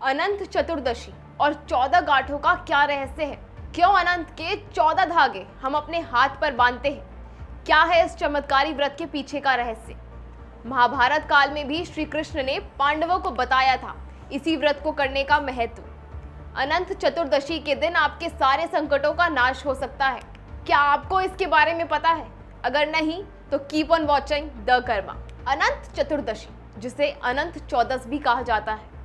अनंत चतुर्दशी और 14 गांठों का क्या रहस्य है? क्यों अनंत के 14 धागे हम अपने हाथ पर बांधते हैं? क्या है इस चमत्कारी व्रत के पीछे का रहस्य? महाभारत काल में भी श्री कृष्ण ने पांडवों को बताया था इसी व्रत को करने का महत्व। अनंत चतुर्दशी के दिन आपके सारे संकटों का नाश हो सकता है। क्या आपको इसके बारे में पता है? अगर नहीं तो keep on watching the Karma. Anant Chaturdashi, जिसे अनंत चौदस भी कहा जाता है,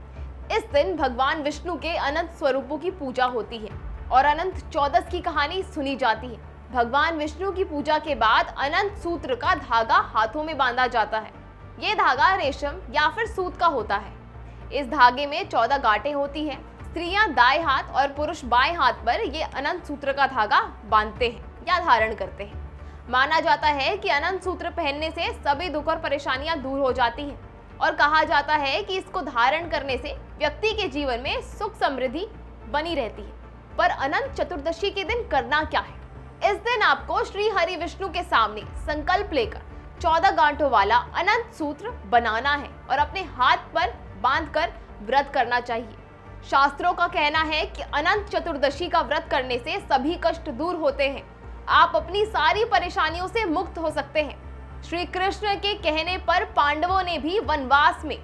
इस दिन भगवान विष्णु के अनंत स्वरूपों की पूजा होती है और अनंत चौदस की कहानी सुनी जाती है। भगवान विष्णु की पूजा के बाद अनंत सूत्र का धागा हाथों में बांधा जाता है। ये धागा रेशम या फिर सूत का होता है। इस धागे में 14 गांठें होती हैं। स्त्रियां दाएं हाथ और पुरुष बाएं हाथ पर ये अनंत सूत्र का धागा बांधते हैं या धारण करते हैं। माना जाता है कि अनंत सूत्र पहनने से सभी दुख और परेशानियां दूर हो जाती हैं और कहा जाता है कि इसको धारण करने से व्यक्ति के जीवन में सुख समृद्धि बनी रहती है। पर अनंत चतुर्दशी के दिन करना क्या है? इस दिन आपको श्री हरि विष्णु के सामने संकल्प लेकर 14 गांठों वाला अनंत सूत्र बनाना है और अपने हाथ पर बांधकर व्रत करना चाहिए। शास्त्रों का कहना है कि अनंत चतुर्दशी का व्रत करने से सभी कष्ट दूर होते हैं। आप अपनी सारी परेशानियों से मुक्त हो सकते हैं। श्री कृष्ण के कहने पर पांडवों ने भी वनवास में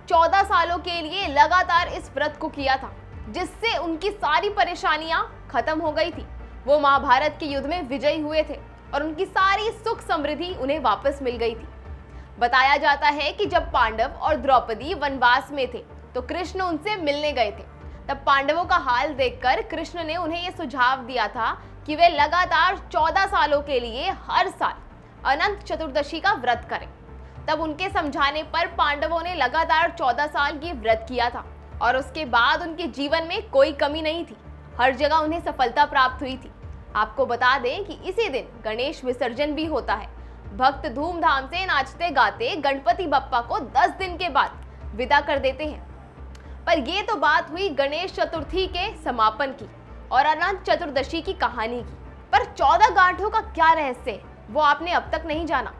14 सालों के लिए लगातार इस व्रत को किया था, जिससे उनकी सारी परेशानियां खत्म हो गई थी। वो महाभारत के युद्ध में विजयी हुए थे और उनकी सारी सुख समृद्धि उन्हें वापस मिल गई थी। बताया जाता है कि जब पांडव और द्रौपदी वनवास में थे तो कृष्ण उनसे मिलने गए थे। तब पांडवों का हाल देखकर कृष्ण ने उन्हें यह सुझाव दिया था कि वे लगातार 14 सालों के लिए हर साल अनंत चतुर्दशी का व्रत करें। तब उनके समझाने पर पांडवों ने लगातार 14 साल ये व्रत किया था और उसके बाद उनके जीवन में कोई कमी नहीं थी। हर जगह उन्हें सफलता प्राप्त हुई थी। आपको बता दें कि इसी दिन गणेश विसर्जन भी होता है। भक्त धूमधाम से नाचते गाते गणपति बप्पा को 10 दिन के बाद विदा कर देते हैं। पर ये तो बात हुई गणेश चतुर्थी के समापन की और अनंत चतुर्दशी की कहानी की। पर 14 गांठों का क्या रहस्य है, वो आपने अब तक नहीं जाना।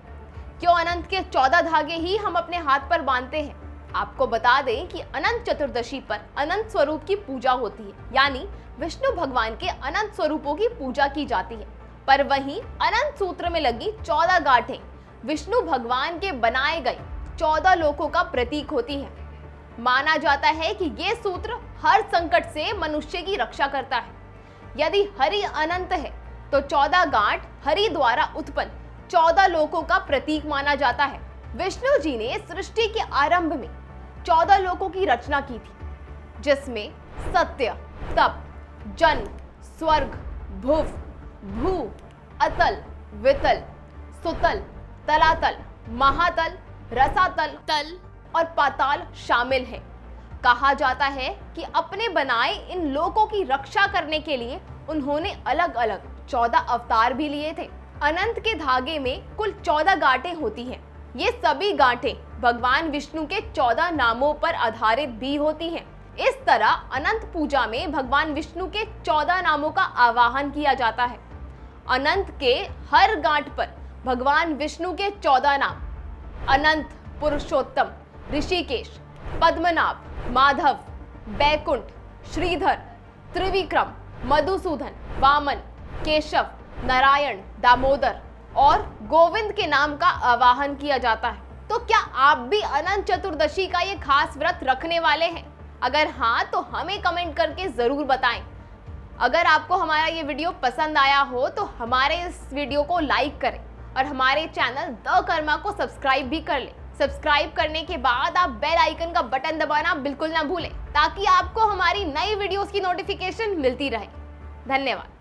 क्यों अनंत के 14 धागे ही हम अपने हाथ पर बांधते हैं? आपको बता दें कि अनंत चतुर्दशी पर अनंत स्वरूप की पूजा होती है, यानी विष्णु भगवान के अनंत स्वरूपों की पूजा की जाती है। पर वहीं अनंत सूत्र में लगी 14 गांठें विष्णु भगवान के बनाए गए 14 लोकों का प्रतीक होती है। माना जाता है कि ये सूत्र हर संकट से मनुष्य की रक्षा करता है। यदि हरि अनंत है तो 14 गांठ हरि द्वारा उत्पन्न 14 लोकों का प्रतीक माना जाता है। विष्णु जी ने सृष्टि के आरंभ में 14 लोकों की रचना की थी, जिसमें सत्य, तप, जन्म, स्वर्ग, भुव, भू, अतल, वितल, सुतल, तलातल, महातल, रसातल, तल और पाताल शामिल है। कहा जाता है कि अपने बनाए इन लोकों की रक्षा करने के लिए उन्होंने अलग अलग 14 अवतार भी लिए थे। अनंत के धागे में कुल 14 गांठें होती हैं। ये सभी गांठें भगवान विष्णु के 14 नामों पर आधारित भी होती हैं। इस तरह अनंत पूजा में भगवान विष्णु के 14 नामों का आवाहन किया जाता है। अनंत के हर गांठ पर भगवान विष्णु के 14 नाम अनंत, पुरुषोत्तम, ऋषिकेश, पद्मनाभ, माधव, बैकुंठ, श्रीधर, त्रिविक्रम, मधुसूदन, वामन, केशव, नारायण, दामोदर और गोविंद के नाम का आवाहन किया जाता है। तो क्या आप भी अनंत चतुर्दशी का ये खास व्रत रखने वाले हैं? अगर हाँ तो हमें कमेंट करके जरूर बताएं। अगर आपको हमारा ये वीडियो पसंद आया हो तो हमारे इस वीडियो को लाइक करें और हमारे चैनल द कर्मा को सब्सक्राइब भी कर लें। सब्सक्राइब करने के बाद आप बेल आइकन का बटन दबाना बिल्कुल ना भूलें, ताकि आपको हमारी नई वीडियोस की नोटिफिकेशन मिलती रहे। धन्यवाद।